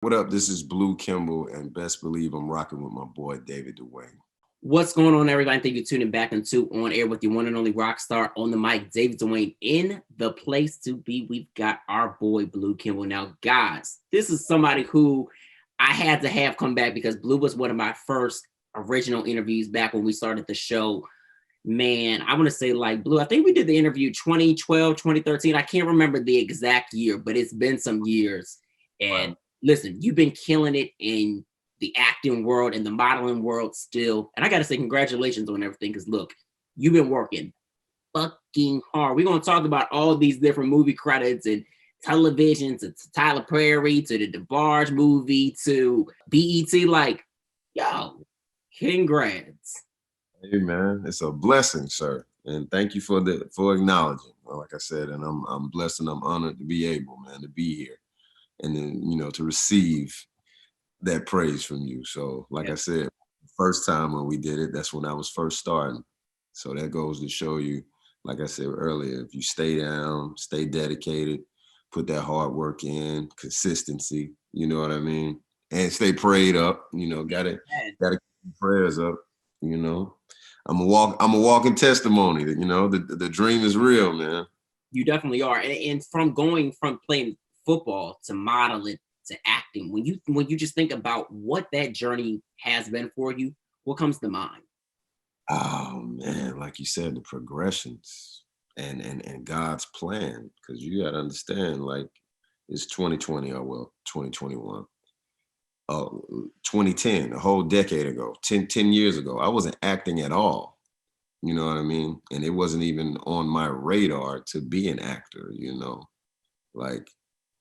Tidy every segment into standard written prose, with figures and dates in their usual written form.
What up? This is Blue Kimble, and best believe I'm rocking with my boy David Duane. What's going on, everybody? Thank you for tuning back into On Air with your one and only rock star on the mic, David Duane, in the place to be. We've got our boy Blue Kimble. Now, guys, this is somebody who I had to have come back because Blue was one of my first original interviews back when we started the show. Man, I want to say like Blue, I think we did the interview 2012, 2013. I can't remember the exact year, but it's been some years. And listen, you've been killing it in the acting world and the modeling world still. And I got to say congratulations on everything because look, you've been working fucking hard. We're going to talk about all these different movie credits and television to Tyler Perry to the DeBarge movie to BET. Like, yo, congrats. Hey man, it's a blessing, sir, and thank you for acknowledging. Well, like I said, and I'm blessed and I'm honored to be able, man, to be here, and then to receive that praise from you. So, like I said, first time when we did it, that's when I was first starting. So that goes to show you, like I said earlier, if you stay down, stay dedicated, put that hard work in, consistency, you know what I mean, and stay prayed up. Gotta keep prayers up. You know, I'm a walking testimony that the dream is real, man. You definitely are. And from going from playing football to modeling to acting, when you just think about what that journey has been for you, what comes to mind? Oh man, like you said, the progressions and God's plan, because you got to understand, like it's 2020 or well 2021. 2010, a whole decade ago, 10 years ago, I wasn't acting at all. You know what I mean? And it wasn't even on my radar to be an actor, like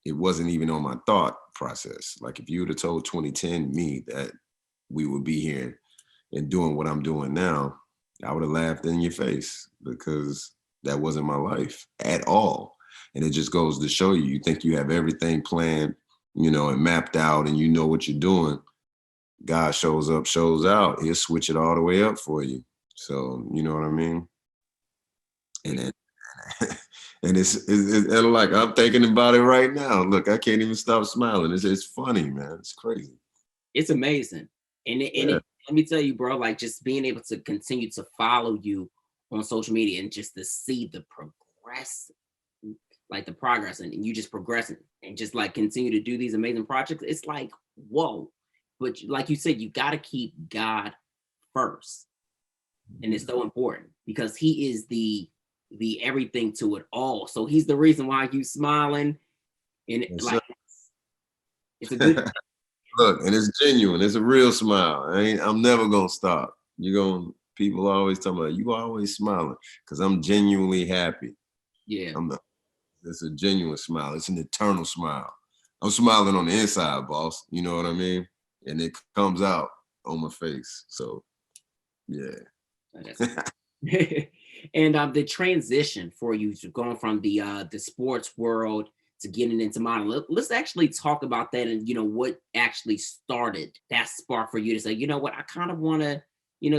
it wasn't even on my thought process. Like if you would have told 2010 me that we would be here and doing what I'm doing now, I would have laughed in your face because that wasn't my life at all. And it just goes to show you, you think you have everything planned, and mapped out and you know what you're doing. God shows up, shows out. He'll switch it all the way up for you. So, you know what I mean? And then, and it's like, I'm thinking about it right now. Look, I can't even stop smiling. It's funny, man. It's crazy. It's amazing. Yeah. Let me tell you, bro, like just being able to continue to follow you on social media and just to see the progress, like the progress and you just progressing and just like continue to do these amazing projects. It's like, whoa. But like you said, you got to keep God first. And it's so important because he is the everything to it all. So he's the reason why you smiling and Yes, sir. like it's a good Look, and it's genuine. It's a real smile. I'm never gonna stop. People always talking about you always smiling because I'm genuinely happy. yeah. I'm not, it's a genuine smile. It's an eternal smile. I'm smiling on the inside, boss. You know what I mean? And it comes out on my face. So yeah. And the transition for you to going from the sports world to getting into modeling. Let's actually talk about that and what actually started that spark for you to say, you know what, I kind of want to,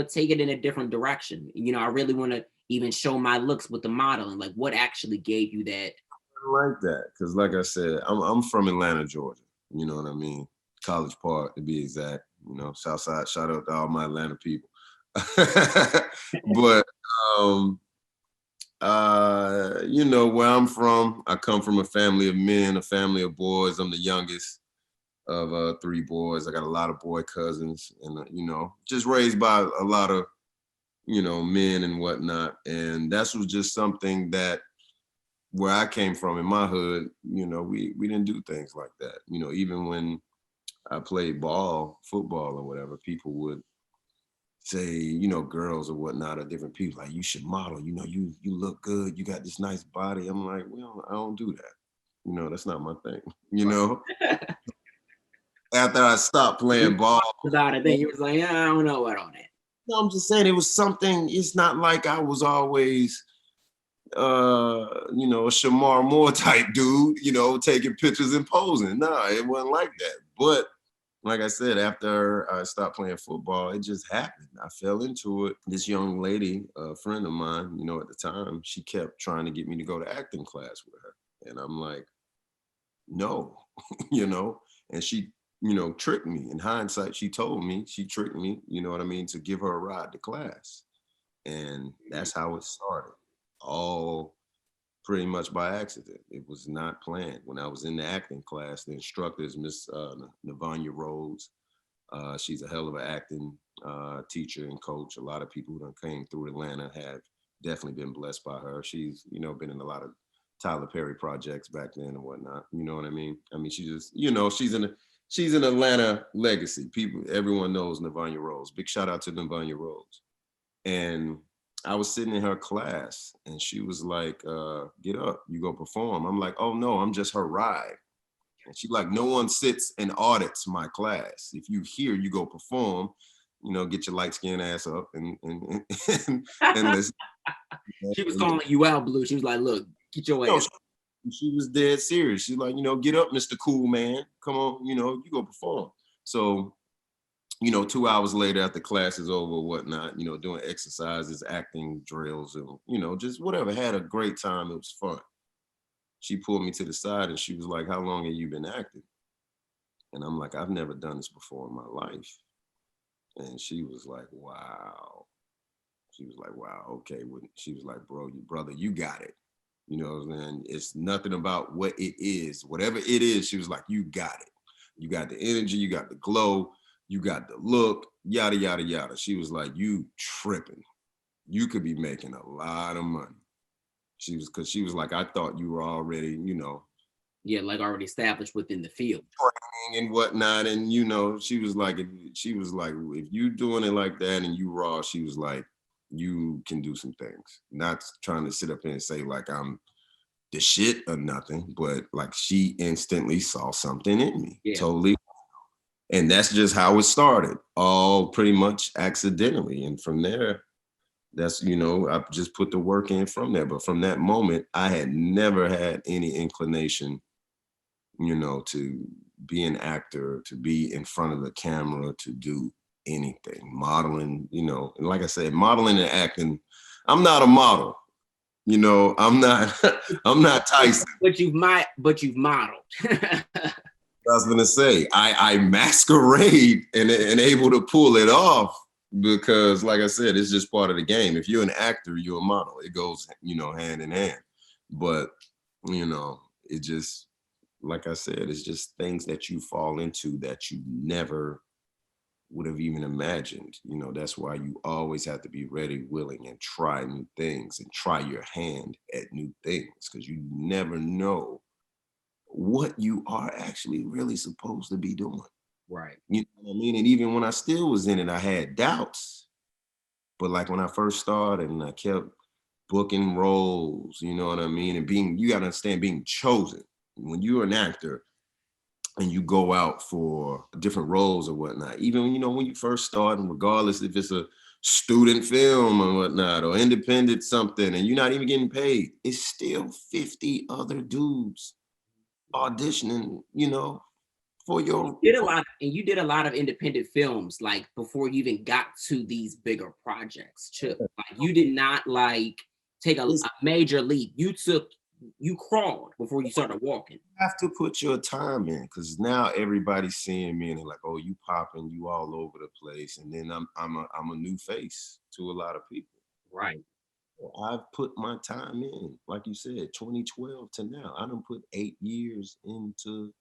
take it in a different direction. I really want to even show my looks with the modeling. Like what actually gave you that? I like that because, like I said, I'm from Atlanta, Georgia. You know what I mean? College Park, to be exact. Southside. Shout out to all my Atlanta people. But where I'm from, I come from a family of men, a family of boys. I'm the youngest of three boys. I got a lot of boy cousins, and just raised by a lot of men and whatnot. And that was just something that where I came from in my hood, we didn't do things like that. Even when I played football or whatever, people would say, girls or whatnot or different people like, you should model, you look good, you got this nice body. I'm like, well, I don't do that. That's not my thing. After I stopped playing ball. About it, then you was like, I don't know what on it. No, I'm just saying it was something, it's not like I was always a Shamar Moore type dude, taking pictures and posing. No, it wasn't like that. But like I said, after I stopped playing football, it just happened. I fell into it. This young lady, a friend of mine, at the time, she kept trying to get me to go to acting class with her. And I'm like, no, and she tricked me. In hindsight, she told me, she tricked me, you know what I mean, to give her a ride to class. And that's how it started. All pretty much by accident. It was not planned. When I was in the acting class, the instructor is Miss Navanya Rhodes. She's a hell of an acting teacher and coach. A lot of people who done came through Atlanta have definitely been blessed by her. She's, been in a lot of Tyler Perry projects back then and whatnot. You know what I mean? I mean, she just, she's an Atlanta legacy. Everyone knows Navanya Rhodes. Big shout out to Navanya Rhodes. And I was sitting in her class and she was like, get up, you go perform. I'm like, oh no, I'm just her ride. And she like, no one sits and audits my class. If you here, you go perform, get your light skinned ass up and listen. She was calling you out, Blue. She was like, look, get your ass. She was dead serious. She's like, get up, Mr. Cool Man. Come on, you go perform. So 2 hours later after class is over, whatnot, doing exercises, acting drills, and, just whatever. Had a great time. It was fun. She pulled me to the side and she was like, how long have you been acting? And I'm like, I've never done this before in my life. And she was like, wow. She was like, wow, okay. She was like, brother, you got it. You know what I'm saying? It's nothing about what it is. Whatever it is, she was like, you got it. You got the energy, you got the glow, you got the look, yada, yada, yada. She was like, you tripping. You could be making a lot of money. Because she was like, I thought you were already, Yeah, like already established within the field. Training and whatnot. And, she was like, if you doing it like that and you raw, she was like, you can do some things. Not trying to sit up here and say like I'm the shit or nothing, but like she instantly saw something in me. Yeah. Totally. And that's just how it started, all pretty much accidentally. And from there, that's, I just put the work in from there. But from that moment, I had never had any inclination, to be an actor, to be in front of the camera, to do anything. Modeling, and like I said, modeling and acting, I'm not a model. I'm not Tyson. But you've modeled. I was gonna say, I masquerade and able to pull it off because, like I said, it's just part of the game. If you're an actor, you're a model. It goes, hand in hand. But it just, like I said, it's just things that you fall into that you never would have even imagined. That's why you always have to be ready, willing, and try new things and try your hand at new things because you never know what you are actually really supposed to be doing. Right. You know what I mean? And even when I still was in it, I had doubts. But like when I first started and I kept booking roles, you know what I mean? And you got to understand, being chosen. When you're an actor and you go out for different roles or whatnot, even, when you first start, and regardless if it's a student film or whatnot, or independent something, and you're not even getting paid, it's still 50 other dudes auditioning, for your. You did a lot of independent films, like before you even got to these bigger projects too. Like you did not like take a major leap. You crawled before you started walking. You have to put your time in because now everybody's seeing me and they're like, oh, you popping, you all over the place. And then I'm a new face to a lot of people. Right. I've put my time in, like you said, 2012 to now. I done put 8 years into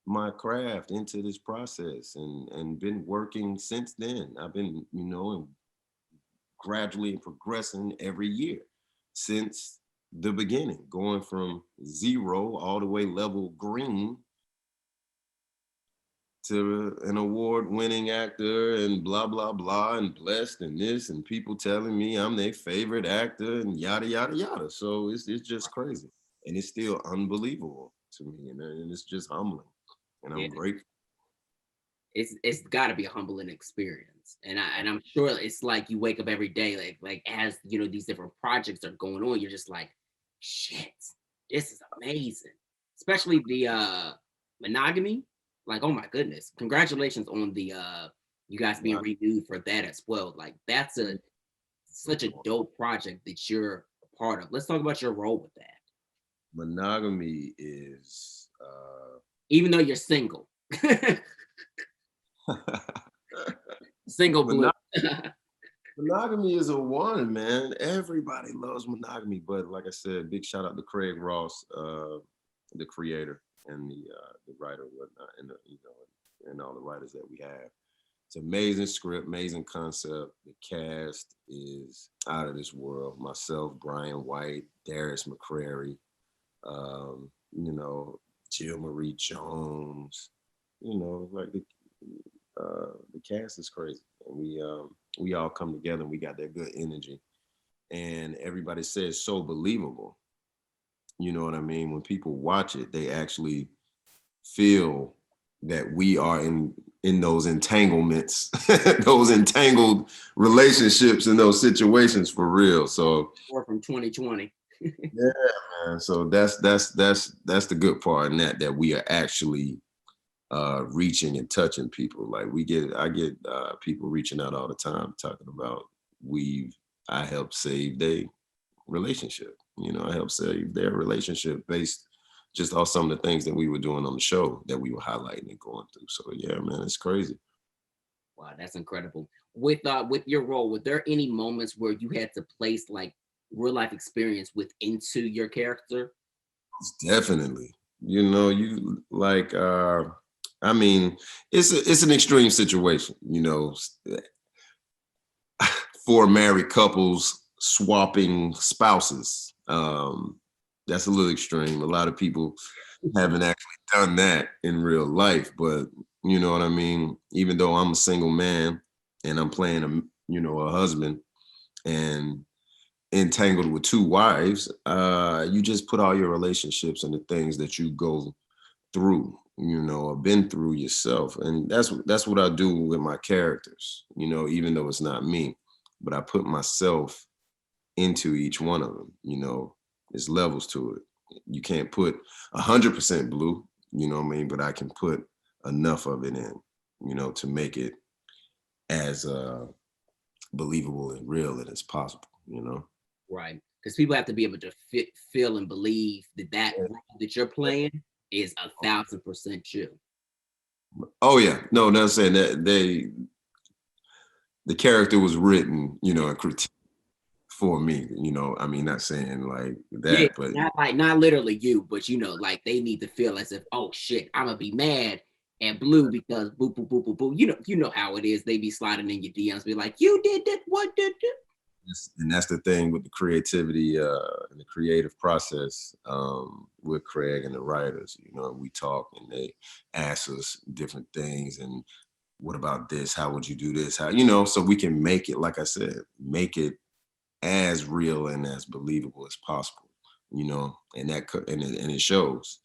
my craft, into this process, and been working since then. I've been, gradually progressing every year since the beginning, going from 0 all the way level green to an award-winning actor and blah, blah, blah, and blessed and this, and people telling me I'm their favorite actor and yada, yada, yada. So it's just crazy. And it's still unbelievable to me. And it's just humbling. And I'm grateful. It's got to be a humbling experience. And I'm sure it's like you wake up every day, like as, these different projects are going on, you're just like, shit, this is amazing. Especially the Monogamy. Like, oh my goodness, congratulations on the you guys being renewed for that as well. Like that's such a dope project that you're a part of. Let's talk about your role with that. Monogamy is even though you're single. Single blue. Mono- Monogamy is a one, man. Everybody loves monogamy, but like I said, big shout out to Craig Ross, the creator and the writer, and whatnot, and and all the writers that we have. It's amazing script, amazing concept. The cast is out of this world. Myself, Brian White, Darius McCrary, you know, Jill Marie Jones. You know, like the cast is crazy, and we all come together and we got that good energy, and everybody says so believable. You know what I mean? When people watch it, they actually feel that we are in those entanglements, those entangled relationships in those situations for real. So Or from 2020. yeah, man. So that's the good part in that we are actually reaching and touching people. Like I get people reaching out all the time talking about I help save their relationship. You know, I help save their relationship based just off some of the things that we were doing on the show that we were highlighting and going through. So yeah, man, it's crazy. Wow, that's incredible. With your role, were there any moments where you had to place like real life experience with into your character? Definitely. You know, you like I mean, it's an extreme situation, you know, for married couples swapping spouses. That's a little extreme. A lot of people haven't actually done that in real life, but you know what I mean? Even though I'm a single man and I'm playing a husband and entangled with two wives, you just put all your relationships and the things that you go through, or been through yourself. And that's what I do with my characters, even though it's not me, but I put myself into each one of them. There's levels to it. You can't put 100% blue, you know what I mean? But I can put enough of it in, to make it as believable and real as possible. Right. Because people have to be able to feel and believe that role that you're playing is 1,000% you. Oh yeah, no, not saying that the character was written, and critique for me, I mean, not saying like Yeah, that, but not literally you, but like they need to feel as if, oh shit, I'm gonna be mad at Blue because boo boo boo boo boo. You know how it is. They be sliding in your DMs, be like, you did that, what did that? and that's the thing with the creativity and the creative process with Craig and the writers. We talk and they ask us different things and what about this? How would you do this? How so we can make it, like I said, make it as real and as believable as possible. And it shows.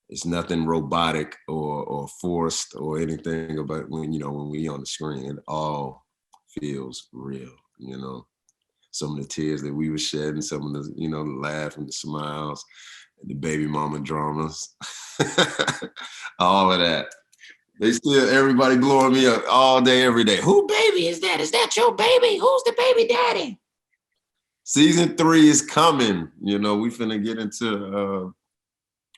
It's nothing robotic or forced or anything about when we on the screen. It all feels real. Some of the tears that we were shedding, some of the the laugh and the smiles, and the baby mama dramas, all of that. They still everybody blowing me up all day, every day. Who baby is that? Is that your baby? Who's the baby daddy? Season 3 is coming. We finna get into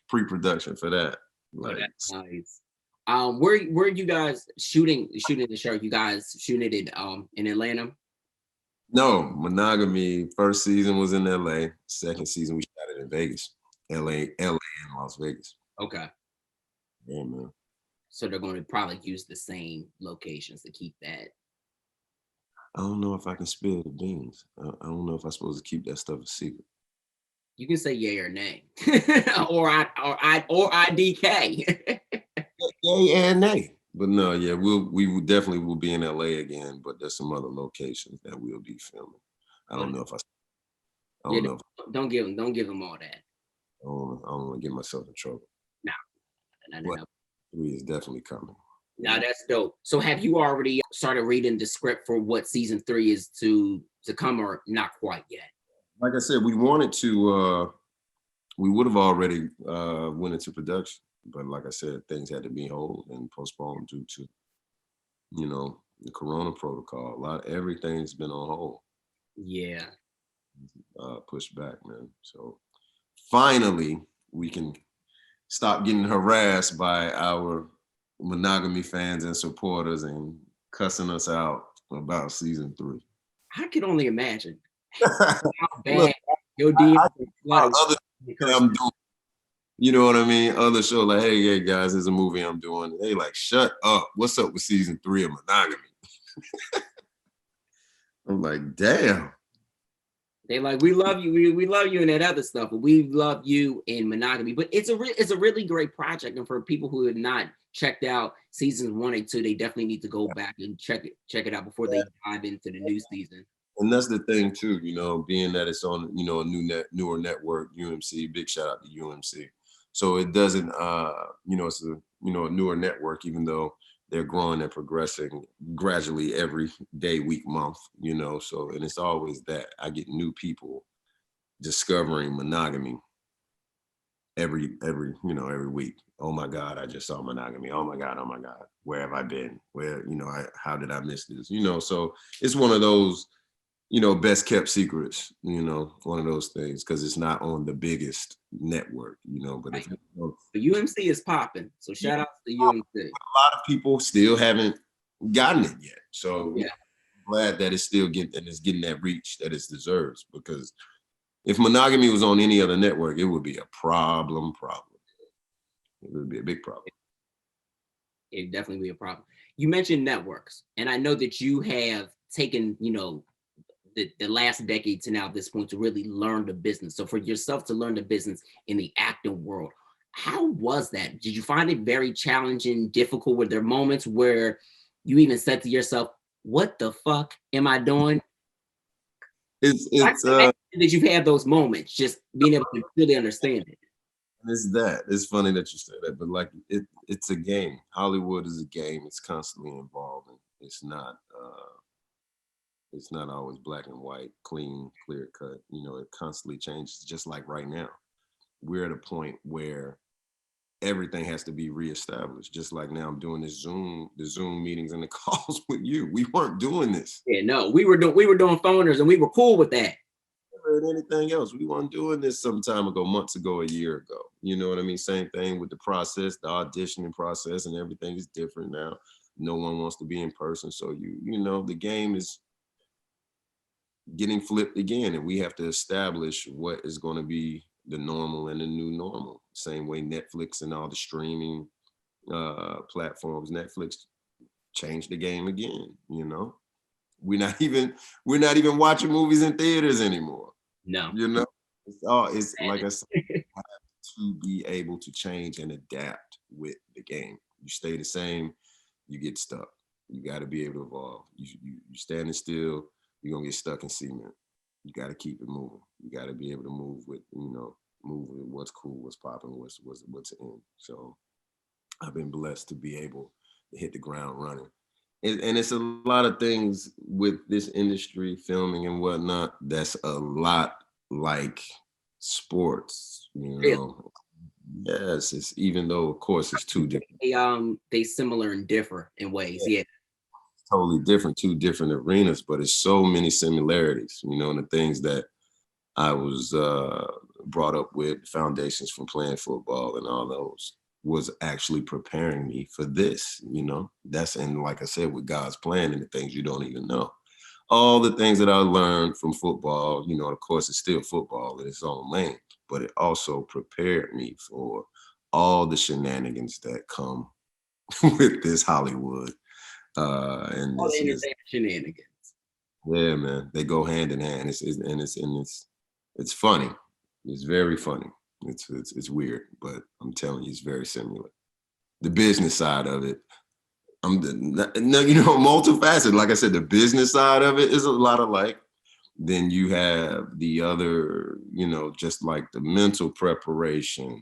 pre-production for that. Oh, Like, that's nice. Where you guys shooting the show? You guys shooting it in Atlanta? no, Monogamy first season was in LA. Second season we shot it in Vegas. LA and Las Vegas. Okay. Yeah, man. So they're going to probably use the same locations to keep that. I don't know if I can spill the beans. I don't know if I'm supposed to keep that stuff a secret. You can say yay or nay, or IDK. Yay and nay. But no, yeah, we will definitely will be in LA again, but there's some other locations that we'll be filming. I don't know if I Yeah, don't know if don't give them all that. I don't want to get myself in trouble. No. But 3 is definitely coming. Now that's dope. So have you already started reading the script for what season 3 is to come, or not quite yet? Like I said, we wanted to we would have already went into production, but like I said, things had to be hold and postponed due to the corona protocol. Everything's been on hold. Yeah. Pushed back, man. So finally we can stop getting harassed by our Monogamy fans and supporters and cussing us out about season 3. I can only imagine how Look, bad your I DMs are about flooded other with that curses. I'm doing. You know what I mean? Other show like, hey guys, there's a movie I'm doing. They like, shut up. What's up with season 3 of Monogamy? I'm like, damn. They like, we love you, we love you in that other stuff, but we love you in Monogamy. But it's a really great project, and for people who have not checked out seasons 1 and 2, they definitely need to go back and check it out before they dive into the new season. And that's the thing too, being that it's on, a newer network, UMC. Big shout out to UMC. So it doesn't, it's a newer network, even though they're growing and progressing gradually every day, week, month. So and it's always that I get new people discovering Monogamy every week. Oh my God, I just saw Monogamy. Oh my God, where have I been? Where, how did I miss this? So it's one of those best kept secrets, one of those things, because it's not on the biggest network, but Right. if But UMC is popping, so shout out to UMC. a lot of people still haven't gotten it yet. So Yeah. glad that it's still getting that reach that it deserves, because if Monogamy was on any other network, it would be a problem. It would be a big problem. It'd definitely be a problem. You mentioned networks, and I know that you have taken, the last decade to now this point to really learn the business. So for yourself to learn the business in the acting world, how was that? Did you find it very challenging, difficult? Were there moments where you even said to yourself, what the fuck am I doing? I It's can imagine that you've had those moments, just being able to really understand it. it's funny that you said that, but like it's a game. Hollywood is a game. It's constantly evolving. It's not always black and white, clean, clear cut. It constantly changes. Just like right now, we're at a point where everything has to be reestablished. Just like now, I'm doing the Zoom meetings and the calls with you. We weren't doing this. Yeah, no, we were doing phoners and we were cool with that. Or anything else. We weren't doing this some time ago, months ago, a year ago. You know what I mean? Same thing with the process, the auditioning process, and everything is different now. No one wants to be in person, so the game is getting flipped again, and we have to establish what is going to be the normal and the new normal. Same way Netflix and all the streaming platforms. Netflix changed the game again. We're not even watching movies in theaters anymore. No. It's like I said, to be able to change and adapt with the game. You stay the same, you get stuck. You got to be able to evolve. You standing still, you're gonna get stuck in cement. You got to keep it moving. You got to be able to move with what's cool, what's popping, what's in. So I've been blessed to be able to hit the ground running. And it's a lot of things with this industry, filming and whatnot, that's a lot like sports, Really. Yes, it's even though of course it's two different, They similar and differ in ways. Yeah. totally different, two different arenas, but it's so many similarities, and the things that I was brought up with, foundations from playing football and all those, was actually preparing me for this, That's, and like I said, with God's plan and the things you don't even know. All the things that I learned from football, of course, it's still football in its own lane, but it also prepared me for all the shenanigans that come with this Hollywood. And All the this, entertainment shenanigans. yeah, man, they go hand in hand. It's funny. It's very funny. It's weird, but I'm telling you, it's very similar. The business side of it, multifaceted. Like I said, the business side of it is a lot alike. Then you have the other, just like the mental preparation,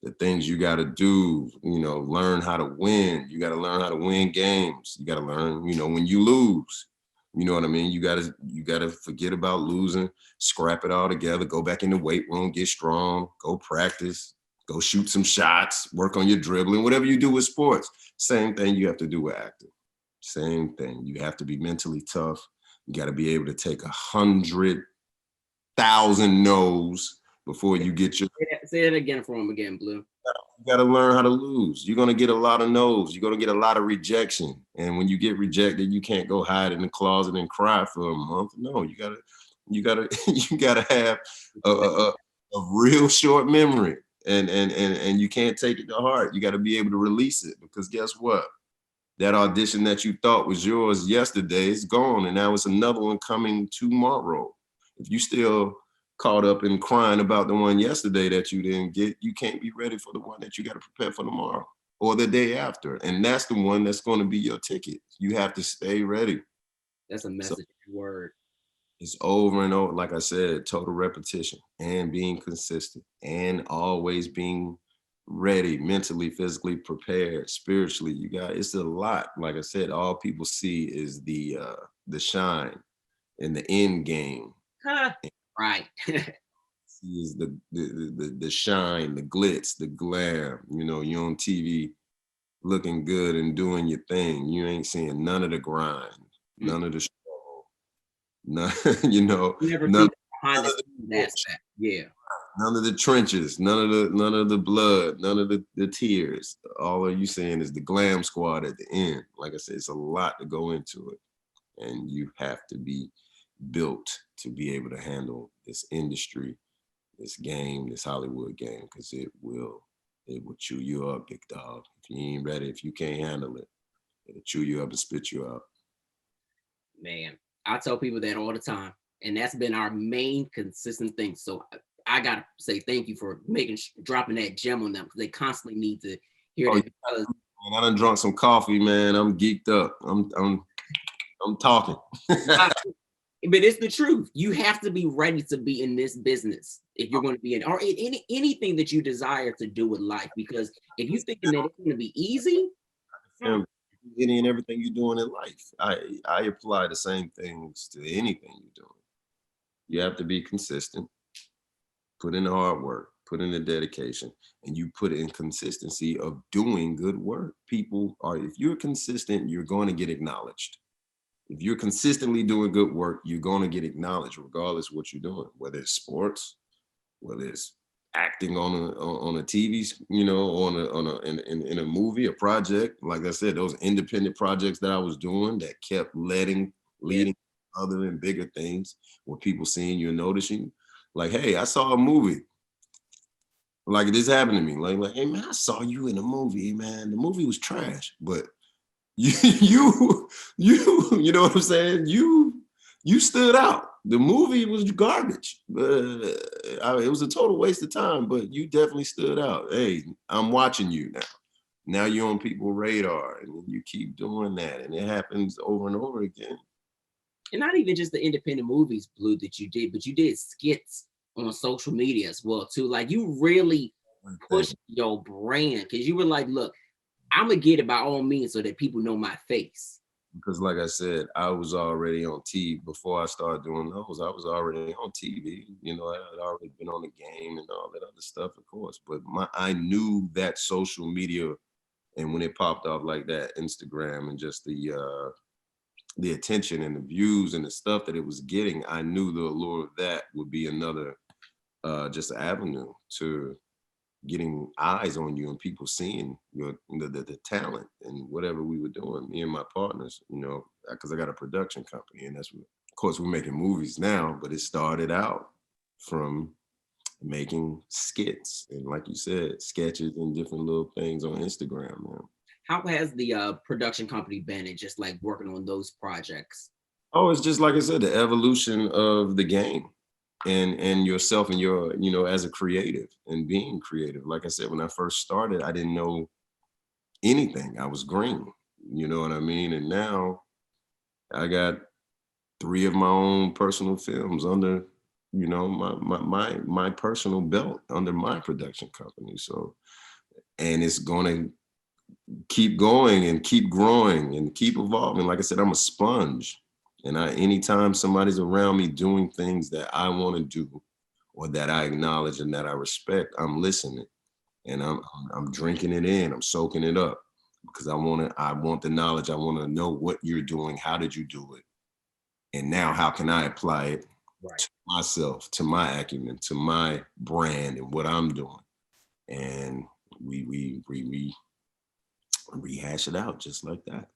the things you got to do, learn how to win. You got to learn how to win games. You got to learn, when you lose, you know what I mean? You gotta forget about losing, scrap it all together, go back in the weight room, get strong, go practice, go shoot some shots, work on your dribbling, whatever you do with sports. Same thing you have to do with acting. Same thing. You have to be mentally tough. You got to be able to take 100,000 no's before you get your. Say it again for him again, Blue. You got to learn how to lose. You're going to get a lot of no's. You're going to get a lot of rejection. And when you get rejected, you can't go hide in the closet and cry for a month. No, you gotta have a real short memory. And you can't take it to heart. You got to be able to release it, because guess what? That audition that you thought was yours yesterday is gone, and now it's another one coming tomorrow. If you still caught up in crying about the one yesterday that you didn't get, you can't be ready for the one that you got to prepare for tomorrow or the day after. And that's the one that's going to be your ticket. You have to stay ready. That's a So message word. it's over and over. Like I said, total repetition and being consistent and always being ready, mentally, physically prepared, spiritually. You got, it's a lot. Like I said, all people see is the shine and the end game. Huh. Right. See is the shine, the glitz, the glam. You know, you're on TV looking good and doing your thing. You ain't seeing none of the grind, none of the struggle, none, you know, You never see none, the behind none the of the scenes aspect. Yeah. none of the trenches, none of the blood, none of the tears. All are you saying is the glam squad at the end. Like I said, it's a lot to go into it, and you have to be built to be able to handle this industry, this game, this Hollywood game, because it will chew you up, big dog. If you ain't ready, if you can't handle it, it'll chew you up and spit you out. Man, I tell people that all the time, and that's been our main consistent thing. So I gotta say thank you for dropping that gem on them, because they constantly need to hear Oh, that. yeah. Because Man, I done drunk some coffee, man. I'm geeked up. I'm talking. but it's the truth. You have to be ready to be in this business if you're going to be in, or in anything that you desire to do with life. Because if you thinking that it's going to be easy, Any and everything you're doing in life, I apply the same things to anything you're doing. You have to be consistent, put in the hard work, put in the dedication, and you put in consistency of doing good work. People are, if you're consistent, you're going to get acknowledged. If you're consistently doing good work, you're going to get acknowledged regardless of what you're doing, whether it's sports, whether it's acting on a TV, you know, in a movie, a project. Like I said, those independent projects that I was doing that kept leading other and bigger things, where people seeing you and noticing, like, hey, I saw a movie. Like this happened to me. Like, hey man, I saw you in a movie, man. The movie was trash, but you know what I'm saying? You stood out. The movie was garbage. It was a total waste of time, but you definitely stood out. Hey, I'm watching you now. Now you're on people's radar, and you keep doing that, and it happens over and over again. and not even just the independent movies, Blue, that you did, but you did skits on social media as well too. Like you really pushed your brand, because you were like, look, I'm gonna get it by all means so that people know my face. Because like I said, I was already on TV before I started doing those. I was already on TV. You know, I had already been on the game and all that other stuff, of course. But I knew that social media, and when it popped off like that, Instagram, and just the attention and the views and the stuff that it was getting, I knew the allure of that would be another just avenue to getting eyes on you and people seeing the talent and whatever we were doing, me and my partners, you know, because I got a production company, and that's what, of course, we're making movies now, but it started out from making skits and, like you said, sketches and different little things on Instagram, man. How has the production company been, and just like working on those projects? Oh, it's just like I said, the evolution of the game and yourself and your, you know, as a creative and being creative. Like I said, when I first started, I didn't know anything. I was green, you know what I mean? And now I got 3 of my own personal films under, you know, my personal belt under my production company. So, and it's gonna keep going and keep growing and keep evolving. Like I said, I'm a sponge. And anytime somebody's around me doing things that I want to do or that I acknowledge and that I respect, I'm listening and I'm drinking it in, I'm soaking it up, because I want the knowledge. I want to know what you're doing. How did you do it? And now how can I apply it Right. to myself, to my acumen, to my brand and what I'm doing? And we rehash it out just like that.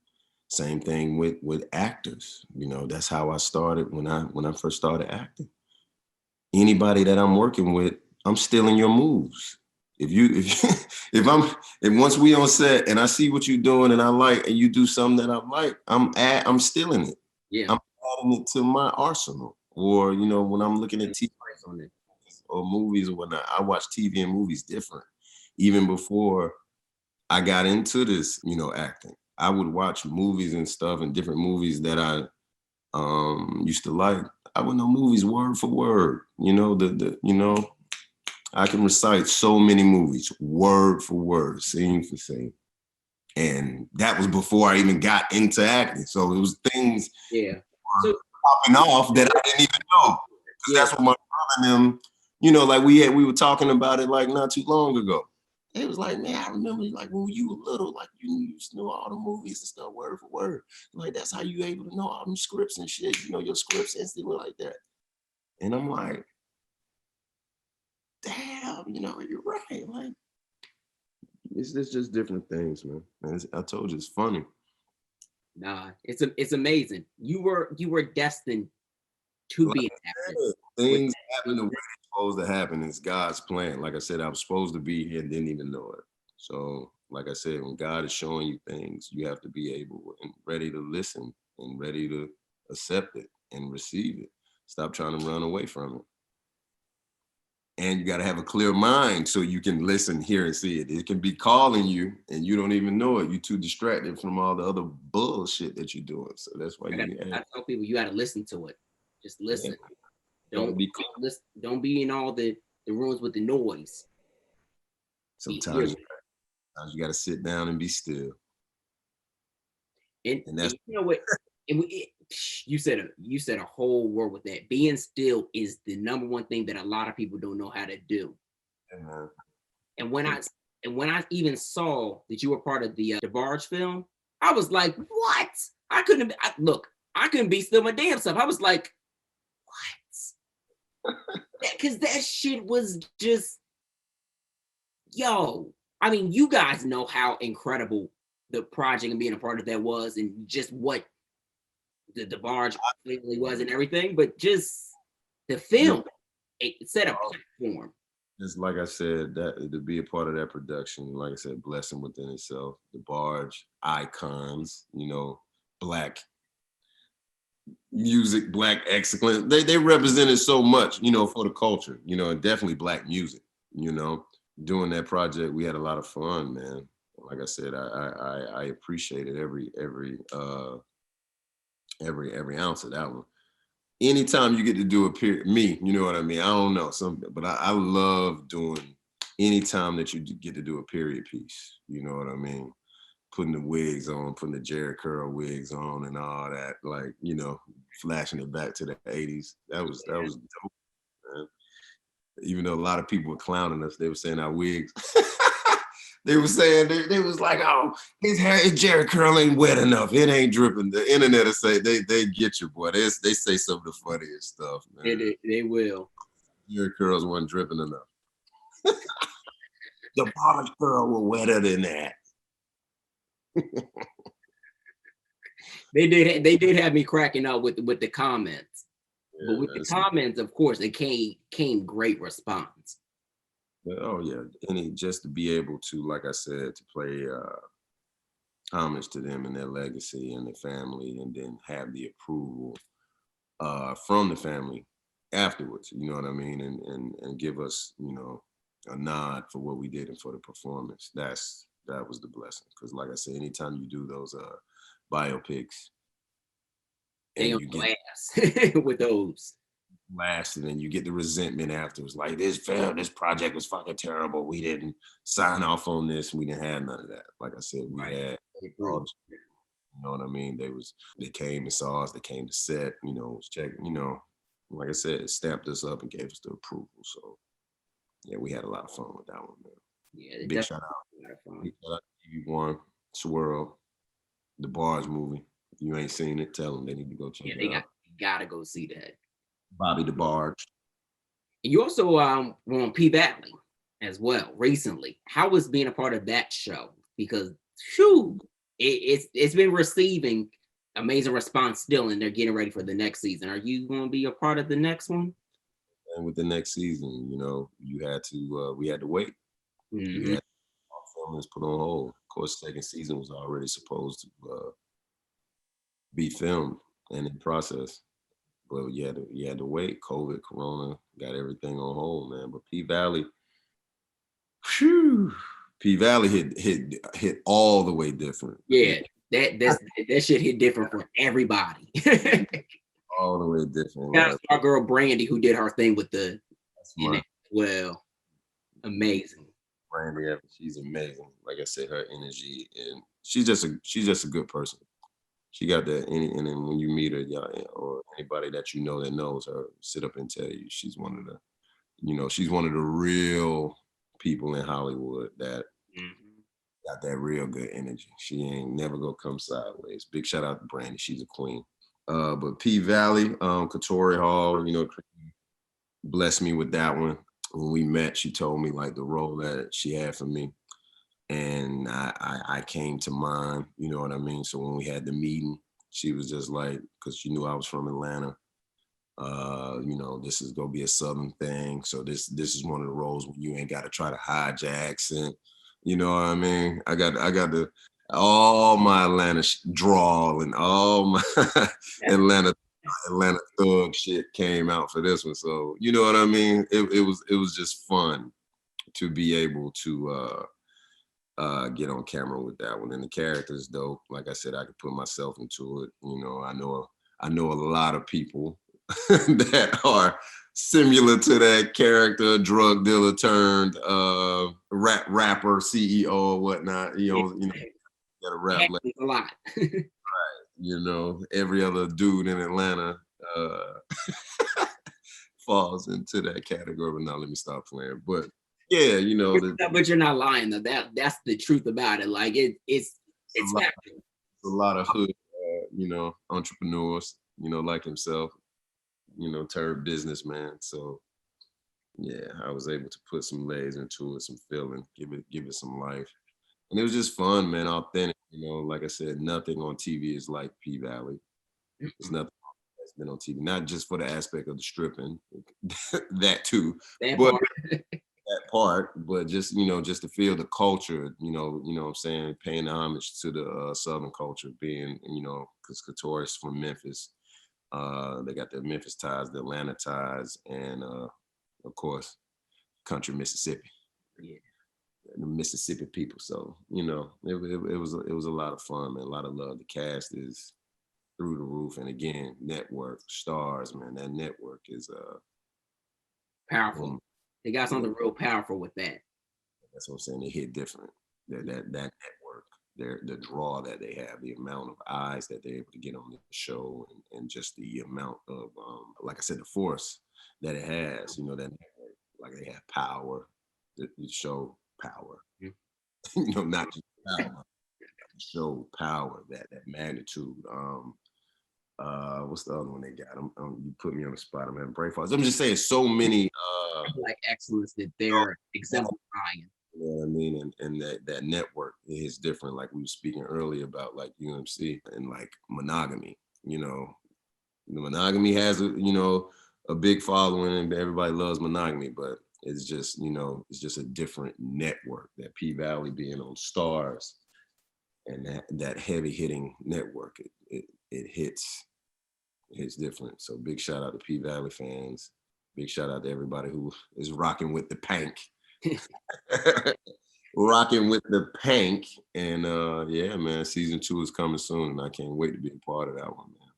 Same thing with actors. You know, that's how I started when I first started acting. Anybody that I'm working with, I'm stealing your moves. If once we on set and I see what you're doing and I like and you do something that I like, I'm stealing it. Yeah. I'm adding it to my arsenal. Or, you know, when I'm looking at TV On it. or movies or whatnot, I watch TV and movies different. Even before I got into this, you know, acting, I would watch movies and stuff and different movies that I used to like. I would know movies word for word. You know, I can recite so many movies word for word, scene for scene. And that was before I even got into acting. So it was things So popping off that I didn't even know. Because that's what my brother and them, you know, like we were talking about it like not too long ago. It was like, man, I remember like when you were little, like you used to know all the movies and stuff word for word. Like that's how you able to know all them scripts and shit. You know, your scripts instantly like that. And I'm like, damn, you know, you're right. Like, it's just different things, man. And I told you, it's funny. nah, it's amazing. You were destined to be an actor. Things happen the way they're supposed to happen. It's God's plan. Like I said, I was supposed to be here and didn't even know it. So, like I said, when God is showing you things, you have to be able and ready to listen and ready to accept it and receive it. Stop trying to run away from it. And you got to have a clear mind so you can listen, hear, and see it. It can be calling you and you don't even know it. You're too distracted from all the other bullshit that you're doing. So that's why I tell people you got to listen to it. Just listen. Yeah, Don't be in all the rooms with the noise. sometimes you got to sit down and be still. And that's you know what. You said a whole word with that. Being still is the number one thing that a lot of people don't know how to do. Yeah. And when I even saw that you were part of the Barge film, I was like, what? I couldn't be still my damn self. I was like, what? Because that shit was just, yo. I mean, you guys know how incredible the project and being a part of that was, and just what the barge really was and everything, but just the film, it set a platform. Just like I said, that to be a part of that production, like I said, blessing within itself. The barge icons, you know, Black music, Black excellence. They represented so much, you know, for the culture, you know, and definitely Black music. You know, doing that project, we had a lot of fun, man. Like I said, I appreciated every ounce of that one. Anytime you get to do a period, you know what I mean? I don't know, but I love doing anytime that you get to do a period piece. You know what I mean? Putting the wigs on, putting the Jerry curl wigs on and all that, like, you know, flashing it back to the 80s. That was dope, man. Even though a lot of people were clowning us, they were saying our wigs. They were saying they was like, oh, his Jerry curl ain't wet enough. It ain't dripping. The internet will say they get you, boy. They say some of the funniest stuff, man. They will. Jerry curls wasn't dripping enough. The polished curl were wetter than that. They did have me cracking up with the comments. Yeah, but with the comments, of course, it came great response. Oh yeah, and just to be able to, like I said, to play homage to them and their legacy and their family, and then have the approval from the family afterwards. You know what I mean, and give us, you know, a nod for what we did and for the performance. That was the blessing. Because like I said, anytime you do those biopics, and you get with those. Lasted and you get the resentment afterwards. Like this project was fucking terrible. We didn't sign off on this. We didn't have none of that. Like I said, we had, you know what I mean? They came and saw us. They came to set. You know, was checking. You know, like I said, it stamped us up and gave us the approval. So yeah, we had a lot of fun with that one, man. Yeah, big shout out. Big shout out to TV1, Swirl, the Barge movie. If you ain't seen it, tell them they need to go check it out. Gotta go see that. Bobby the Barge. And you also were on P Valley as well recently. How was being a part of that show? Because whew, it's been receiving amazing response still, and they're getting ready for the next season. Are you going to be a part of the next one? And with the next season, you had to we had to wait. We Hmm. had filming was put on hold. Of course, second season was already supposed to be filmed and in process, but you had to wait. COVID, Corona got everything on hold, man. But P Valley, whew, P Valley hit all the way different. Yeah, that shit hit different for everybody. All the way different. Shout out to our girl Brandy who did her thing with the That's in my it. Well, amazing. Brandy Evans. She's amazing. Like I said, her energy, and she's just a good person. She got that, and then when you meet her, y'all, or anybody that you know that knows her, sit up and tell you she's one of the real people in Hollywood that Mhm. got that real good energy. She ain't never gonna come sideways. Big shout out to Brandy. She's a queen. But P Valley, Katori Hall, blessed me with that one. When we met, she told me like the role that she had for me. And I came to mind, you know what I mean? So when we had the meeting, she was just like, because she knew I was from Atlanta, this is gonna be a Southern thing. So this is one of the roles where you ain't gotta try to hide your accent. You know what I mean? I got all my Atlanta drawl and all my Atlanta Atlanta thug shit came out for this one. So you know what I mean? It was just fun to be able to get on camera with that one. And the character's dope. Like I said, I could put myself into it. I know a lot of people that are similar to that character, drug dealer turned rapper, CEO or whatnot. Yeah, Got a it rap like happens a lot. every other dude in Atlanta falls into that category. But now let me stop playing. But yeah, But you're not lying though. That's the truth about it. Like it's a factual. lot of hood, entrepreneurs, like himself, turned businessman. So yeah, I was able to put some legs into it, some feeling, give it some life. And it was just fun, man, authentic. Like I said, nothing on TV is like P Valley. It's nothing that's been on TV, not just for the aspect of the stripping, that too, That but part. that part, but just to feel the culture, what I'm saying, paying homage to the Southern culture, being, because Katori's from Memphis. They got the Memphis ties, the Atlanta ties, and of course, country Mississippi, Yeah. the Mississippi people. So it was a lot of fun, man. A lot of love. The cast is through the roof, and again, network stars, man. That network is Powerful. um, They got yeah, something real powerful with that. that's what I'm saying. They hit different. That network, the draw that they have, the amount of eyes that they're able to get on the show, and just the amount of, like I said, the force that it has. That network, like they have power. The show power. Mhm. Not just power. Show power, that magnitude. What's the other one they got? You put me on the spot. I'm having brain farts. I'm just saying, so many. Like excellence that they're exemplifying. You know what I mean? And that network is different. Like we were speaking earlier about, like UMC and like monogamy. The monogamy has a big following, and everybody loves monogamy, but it's just a different network. That P Valley being on Stars, and that heavy hitting network, it hits different. So big shout out to P Valley fans. Big shout out to everybody who is rocking with the pank. Rocking with the pank. And yeah, man, season 2 is coming soon, and I can't wait to be a part of that one, man.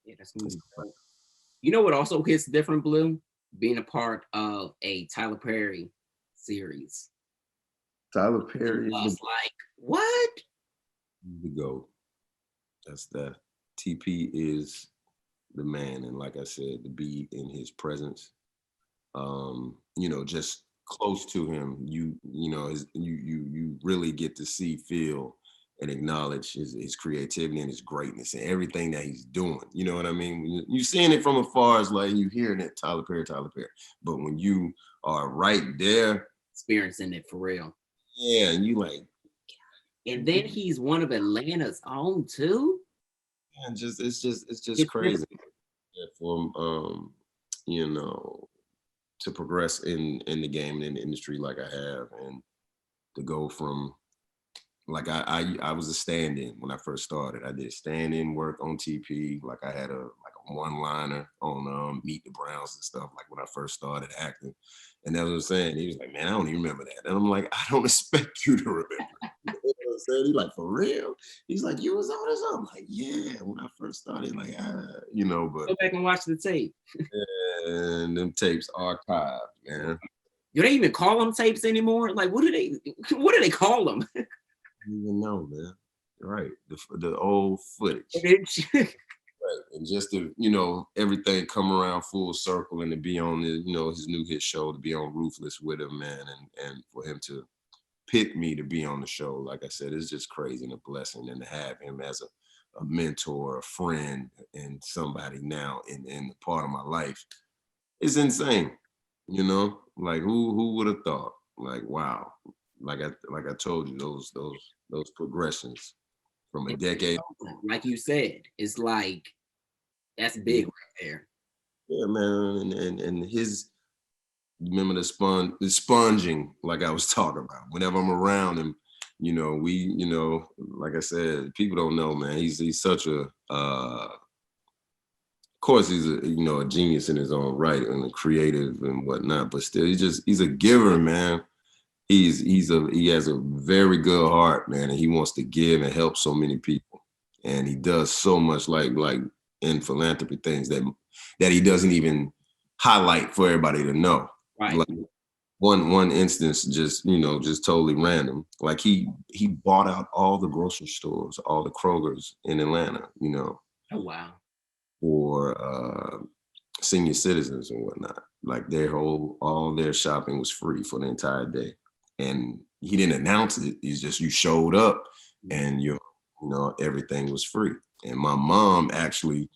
Yeah, that's gonna be dope. You know what also hits different, Blue? Being a part of a Tyler Perry series. Tyler And Perry is plus, like, what? the GOAT. That's the TP is the man. And like I said, to be in his presence, just close to him, you really get to see, feel, and acknowledge his creativity and his greatness and everything that he's doing. You know what I mean? You're seeing it from afar, it's like you hearing it, Tyler Perry, Tyler Perry. But when you are right there, experiencing it for real. Yeah, and you like, And then he's one of Atlanta's own too. man, it's just crazy. Yeah, for you know, to progress in the game and in the industry like I have, and to go from like I was a stand-in when I first started. I did stand-in work on TP. Like I had a one-liner on Meet the Browns and stuff. Like when I first started acting, and that's what I'm saying. He was like, "Man, I don't even remember that." And I'm like, "I don't expect you to remember." You know what I'm saying? He's like, "For real?" He's like, "You was on this?" I'm like, "Yeah." When I first started, like, but Go back and watch the tape. and them tapes archived, man. Do they even call them tapes anymore? Like, what do they call them? I don't even know, man. Right, the old footage. Right. And just to, everything come around full circle and to be on the, his new hit show, to be on Ruthless with him, man, and for him to pick me to be on the show, like I said, it's just crazy and a blessing. And to have him as a mentor, a friend, and somebody now in the part of my life is insane. Like who would have thought? Like, wow. Like I told you, those progressions from a decade. Like you said, it's like that's Yeah, big right there. yeah, man. And his remember the sponging, like I was talking about. Whenever I'm around him, like I said, people don't know, man. He's such a of course he's a genius in his own right and a creative and whatnot, but still he's a giver, man. He has a very good heart, man, and he wants to give and help so many people. And he does so much like in philanthropy things that he doesn't even highlight for everybody to know. Right. Like one instance, just totally random. Like he bought out all the grocery stores, all the Krogers in Atlanta, Oh wow. for senior citizens and whatnot. Like all their shopping was free for the entire day. And he didn't announce it. It's just you showed up and everything was free. And my mom actually,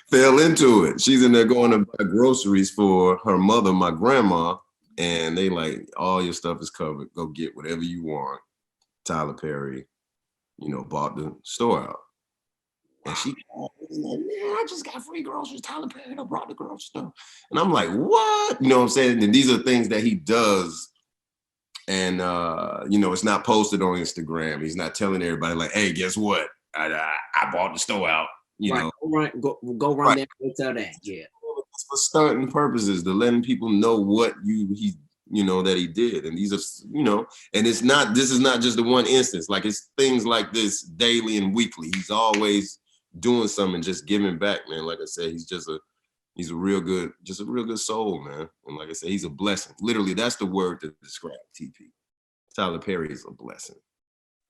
fell into it. She's in there going to buy groceries for her mother, my grandma, and they like, all your stuff is covered. Go get whatever you want. Tyler Perry, bought the store out. And she called me like, "Man, I just got free groceries. Tyler Perry brought the grocery stuff." And I'm like, "What?" You know what I'm saying? And these are things that he does. And it's not posted on Instagram. He's not telling everybody like, "Hey, guess what? I bought the store out." Right. Go run Right. there and tell that. Yeah. It's for certain purposes, to letting people know what that he did. And these are, and this is not just the one instance. Like it's things like this daily and weekly. He's always doing something, just giving back, man. Like I said, he's a real good soul, man. And like I said, he's a blessing. Literally, that's the word to describe TP. Tyler Perry is a blessing.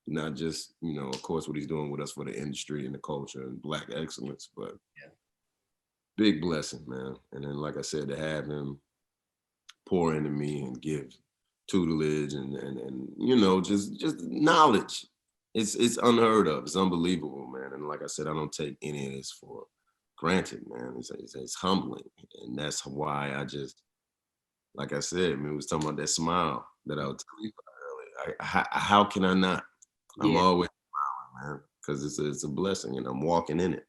Not just, of course, what he's doing with us for the industry and the culture and Black excellence, but big blessing, man. And then, like I said, to have him pour into me and give tutelage and just knowledge. It's unheard of. It's unbelievable, man. And like I said, I don't take any of this for granted, man. It's humbling, and that's why I just, like I said, man, we was talking about that smile that I was telling you about earlier. How can I not? I'm always smiling, man, because it's a blessing, and I'm walking in it.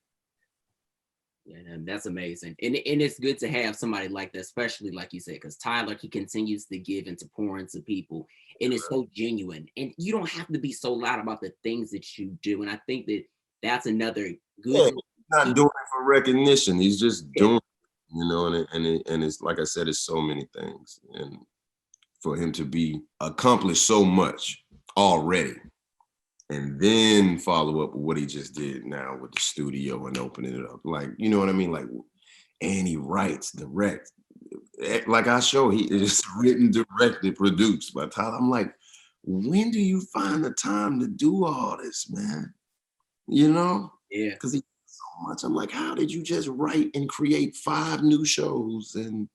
Yeah, that's amazing. And it's good to have somebody like that, especially like you said, because Tyler, he continues to give and to pour into people. And it's so genuine. And you don't have to be so loud about the things that you do. And I think that that's another good Yeah, thing. he's not doing it for recognition. He's just doing it, and it's like I said, it's so many things. And for him to be accomplished so much already, and then follow up with what he just did now with the studio and opening it up. Like, you know what I mean? Like, and he writes, direct. Like I show, he is written, directed, produced by Tyler. I'm like, when do you find the time to do all this, man? Yeah. Because he does so much. I'm like, how did you just write and create 5 new shows? And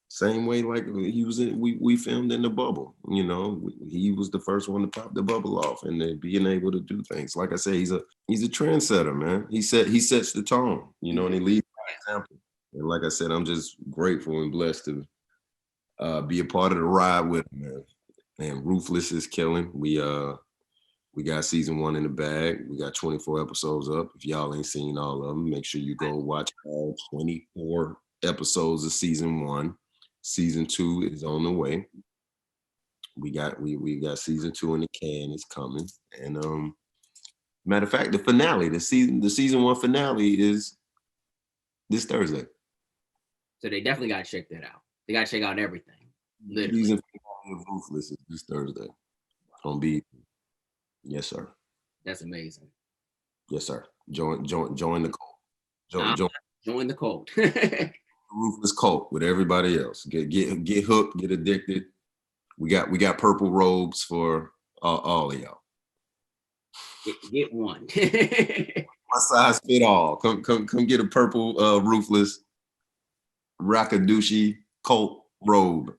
same way, like he was we filmed in the bubble. He was the first one to pop the bubble off, and then being able to do things. Like I say, he's a trendsetter, man. He sets the tone, and he leads by example. And like I said, I'm just grateful and blessed to be a part of the ride with him, man. And Ruthless is killing. We got season 1 in the bag. We got 24 episodes up. If y'all ain't seen all of them, make sure you go watch all 24 episodes of season 1. Season 2 is on the way. We got season 2 in the can. It's coming. And matter of fact, the finale, the season 1 finale is this Thursday. So they definitely got to check that out. They got to check out everything. Literally. Season finale of Ruthless is this Thursday. On B. Yes, sir. That's amazing. Yes, sir. Join the cult. Join the cult. Ruthless cult with everybody else. Get hooked, get addicted. We got purple robes for all of y'all. Get one. My size fit all. Come get a purple Ruthless Rakadushi cult robe.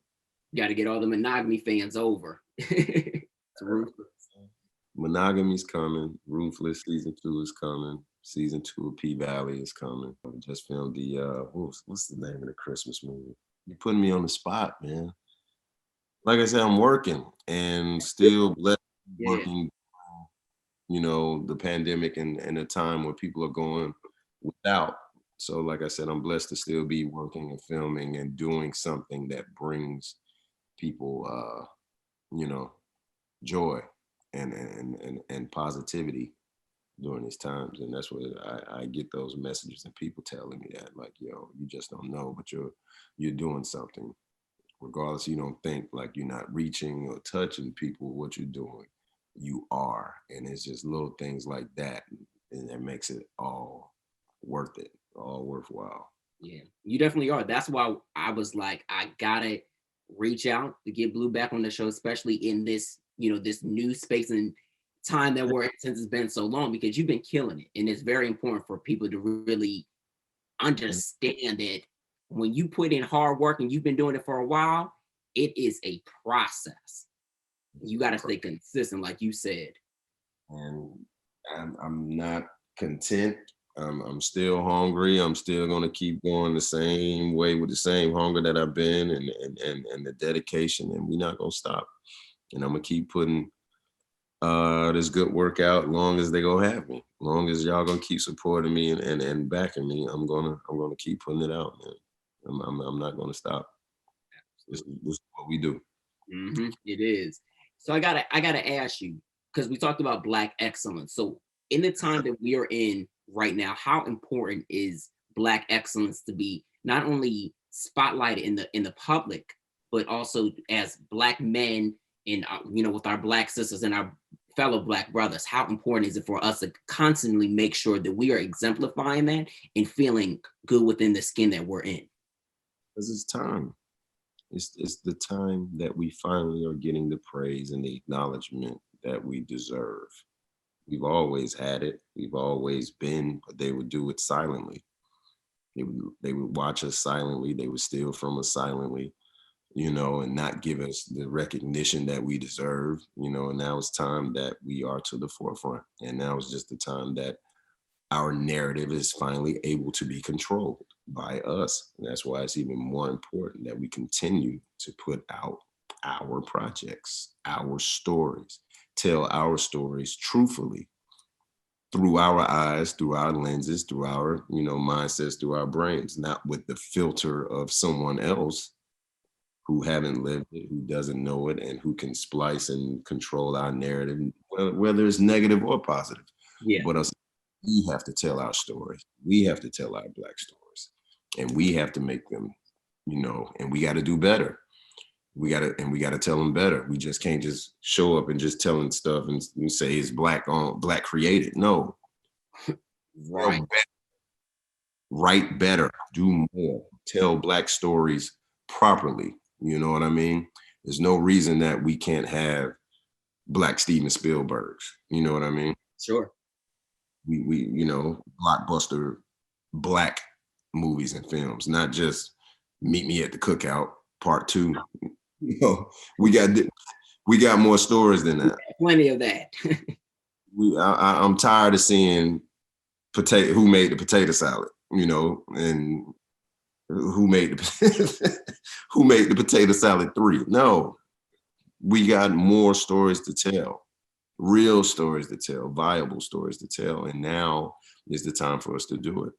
You got to get all the Monogamy fans over. Monogamy's coming. Ruthless season 2 is coming. Season 2 of P Valley is coming. I just filmed the what's the name of the Christmas movie? You're putting me on the spot, man. Like I said, I'm working and still blessed working. You know, the pandemic and a time where people are going without. So, like I said, I'm blessed to still be working and filming and doing something that brings people, you know, joy and positivity during these times. And that's what I get those messages and people telling me that, like, yo, you just don't know, but you're doing something. Regardless, you don't think like you're not reaching or touching people, what you're doing, you are. And it's just little things like that, and that makes it all worth it, all worthwhile. Yeah, you definitely are. That's why I was like, I gotta reach out to get Blue back on the show, especially in this, this new space and time that we're in, since it's been so long, because you've been killing it. And it's very important for people to really understand that when you put in hard work and you've been doing it for a while, it is a process. You got to stay consistent, like you said. And I'm not content. I'm still hungry. I'm still gonna keep going the same way with the same hunger that I've been and the dedication, and we're not gonna stop. And I'm gonna keep putting this good work out long as they gonna have me. Long as y'all gonna keep supporting me and backing me, I'm gonna keep putting it out, man. I'm not gonna stop. This is what we do. Mm-hmm. It is. So I gotta ask you, because we talked about Black excellence. So in the time that we are in right now, how important is Black excellence to be not only spotlighted in the public, but also as Black men and with our Black sisters and our fellow Black brothers? How important is it for us to constantly make sure that we are exemplifying that and feeling good within the skin that we're in? Because it's time. It's the time that we finally are getting the praise and the acknowledgement that we deserve. We've always had it. We've always been, but they would do it silently. They would watch us silently. They would steal from us silently, and not give us the recognition that we deserve, and now it's time that we are to the forefront. And now it's just the time that our narrative is finally able to be controlled by us. And that's why it's even more important that we continue to put out our projects, our stories, tell our stories truthfully through our eyes, through our lenses, through our, mindsets, through our brains, not with the filter of someone else who haven't lived it, who doesn't know it, and who can splice and control our narrative, whether it's negative or positive. Yeah. But us, we have to tell our stories. We have to tell our Black stories, and we have to make them, and we got to do better. We got to tell them better. We just can't just show up and just telling stuff and say it's Black created. No. Right. Write better, do more, tell Black stories properly. You know what I mean? There's no reason that we can't have Black Steven Spielbergs. You know what I mean? Sure. We blockbuster Black movies and films, not just Meet Me at the Cookout Part 2. We got more stories than that. Plenty of that. I'm tired of seeing Who Made the Potato Salad, and who made the who made the potato salad 3. No, we got more stories to tell, real stories to tell, viable stories to tell. And now is the time for us to do it.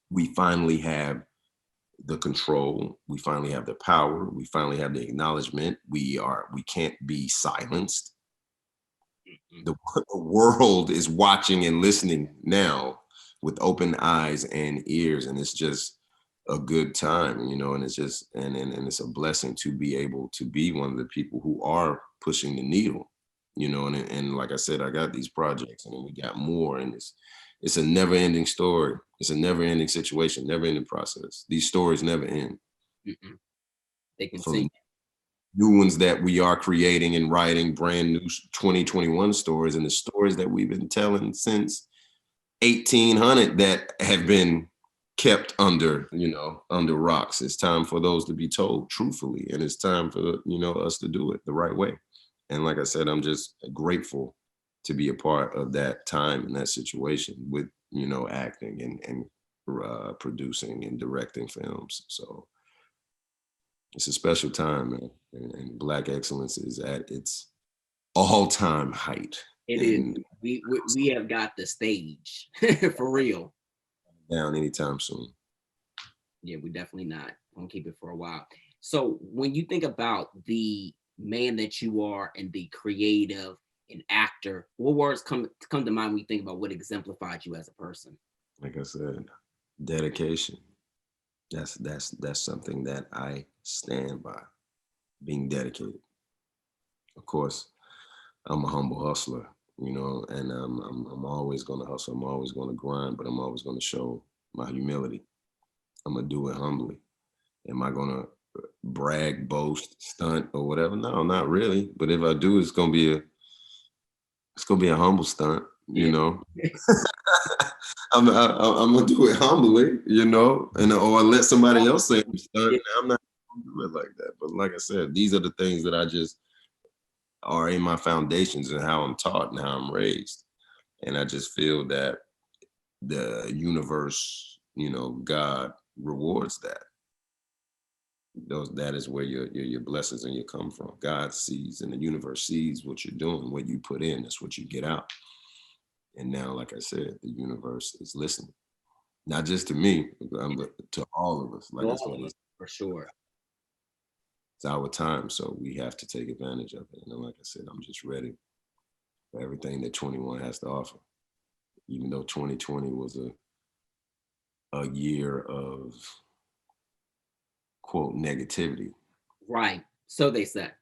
We finally have the control. We finally have the power. We finally have the acknowledgement. We can't be silenced. The world is watching and listening now with open eyes and ears. And it's just a good time, and it's just, and it's a blessing to be able to be one of the people who are pushing the needle, and like I said, I got these projects and then we got more, and it's a never ending story. It's a never ending situation, never ending process. These stories never end. They can So see new ones that we are creating and writing, brand new 2021 stories, and the stories that we've been telling since 1800 that have been kept under rocks. It's time for those to be told truthfully, and it's time for us to do it the right way. And like I said, I'm just grateful to be a part of that time and that situation with acting and producing and directing films. So it's a special time, man, and Black excellence is at its all-time height. it is. We have got the stage for real. Down anytime soon. Yeah, we definitely not gonna keep it for a while. So when you think about the man that you are and the creative and actor, what words come to mind when you think about what exemplified you as a person? Like I said, dedication. That's something that I stand by. Being dedicated. Of course, I'm a humble hustler, and I'm always going to hustle. I'm always going to grind, but I'm always going to show my humility. I'm gonna do it humbly. Am I gonna brag, boast, stunt, or whatever? No, not really. But if I do, it's gonna be a humble stunt. Yeah. I'm gonna do it humbly, and or let somebody else say I'm stunt. Yeah. I'm not gonna do it like that. But like I said, these are the things that I just are in my foundations and how I'm taught and how I'm raised. And I just feel that the universe, God rewards that. That is where your blessings and your come from. God sees and the universe sees what you're doing, what you put in, that's what you get out. And now, like I said, the universe is listening, not just to me, but to all of us. Like I said, For sure. it's our time, so we have to take advantage of it. And like I said, I'm just ready for everything that 21 has to offer. Even though 2020 was a year of quote negativity. Right. So they said.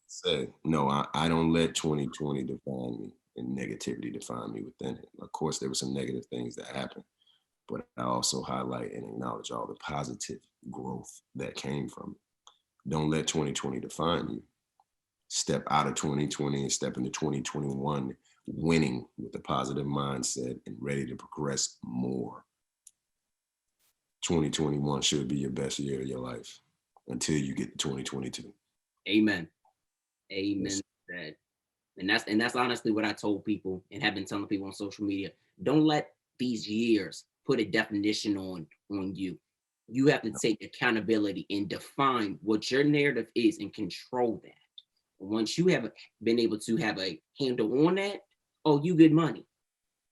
Say, no, I don't let 2020 define me and negativity define me within it. Of course, there were some negative things that happened, but I also highlight and acknowledge all the positive growth that came from it. Don't let 2020 define you. Step out of 2020 and step into 2021 winning with a positive mindset and ready to progress more. 2021 should be your best year of your life until you get to 2022. Amen. Amen. That. And that's honestly what I told people and have been telling people on social media. Don't let these years put a definition on you. You have to take accountability and define what your narrative is and control that. Once you have been able to have a handle on that, oh, you good money.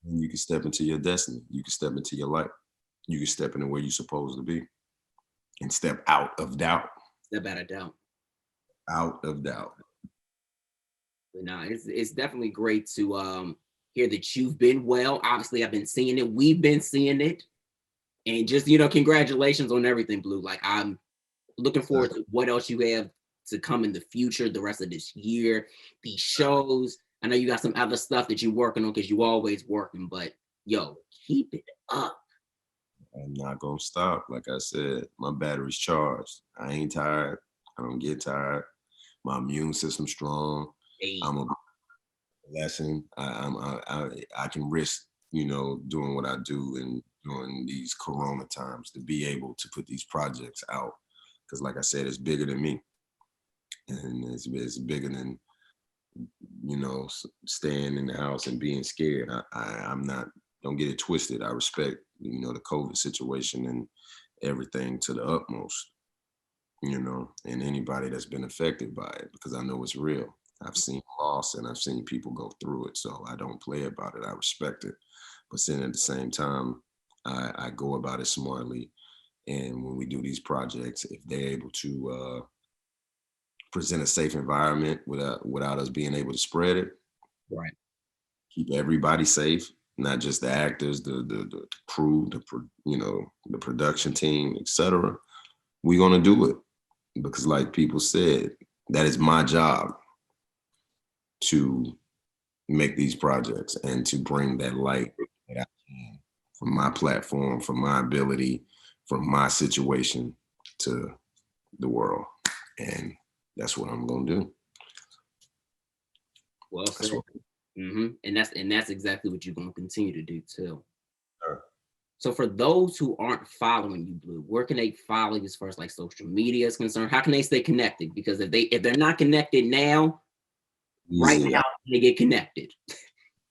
And you can step into your destiny. You can step into your life. You can step into where you're supposed to be and step out of doubt. Step out of doubt. Out of doubt. But no, it's definitely great to hear that you've been well. Obviously, I've been seeing it. We've been seeing it. And just, congratulations on everything, Blue. Like, I'm looking forward to what else you have to come in the future, the rest of this year, these shows. I know you got some other stuff that you're working on because you always working, but yo, keep it up. I'm not gonna stop. Like I said, my battery's charged. I ain't tired. I don't get tired. My immune system's strong. Hey. I'm a lesson. I can risk, doing what I do and during these Corona times to be able to put these projects out. Because, like I said, it's bigger than me, and it's bigger than staying in the house and being scared. I'm not. Don't get it twisted. I respect the COVID situation everything to the utmost, you know, and anybody that's been affected by it, because I know it's real. I've seen loss and I've seen people go through it. So I don't play about it. I respect it. But then at the same time, I go about it smartly. And when we do these projects, if they're able to present a safe environment without us being able to spread it, Right. keep everybody safe, not just the actors, the crew, you know, the production team, etc. We're gonna do it because, like people said, that is my job to make these projects and to bring that light that I can from my platform, from my ability, from my situation to the world. And that's what I'm gonna do. Well said. That's what. And that's exactly what you're going to continue to do too. Sure. So for those who aren't following you, Blue, where can they follow you as far as like social media is concerned? How can they stay connected? Because if they're not connected now, right Easy. now they get connected.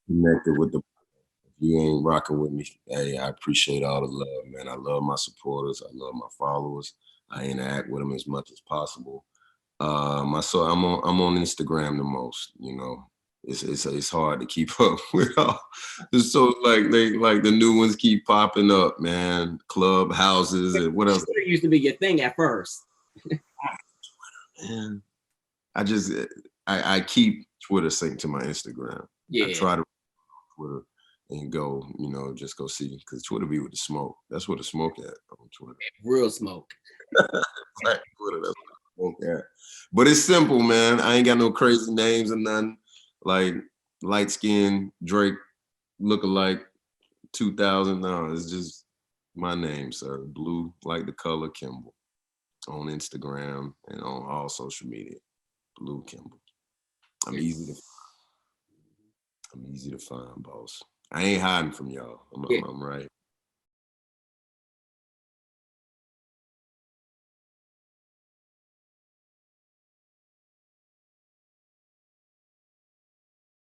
Connected with the. If you ain't rocking with me, hey, I appreciate all the love, man. I love my supporters. I love my followers. I interact with them as much as possible. So I'm on Instagram the most. You know, it's hard to keep up with all. So like the new ones keep popping up, man. Club houses and what else? Twitter used to be your thing at first. Man, I keep Twitter synced to my Instagram. Yeah. I try to Twitter and go, you know, just go see, because Twitter be with the smoke. That's where the smoke at on Twitter. Real smoke. Right, Twitter, that's where the smoke at. But it's simple, man. I ain't got no crazy names or nothing. Like light skin Drake lookalike 2000. No, it's just my name, sir. Blue like the color Kimble on Instagram and on all social media. Blue Kimble. I'm easy to find, boss. I ain't hiding from y'all. I'm right.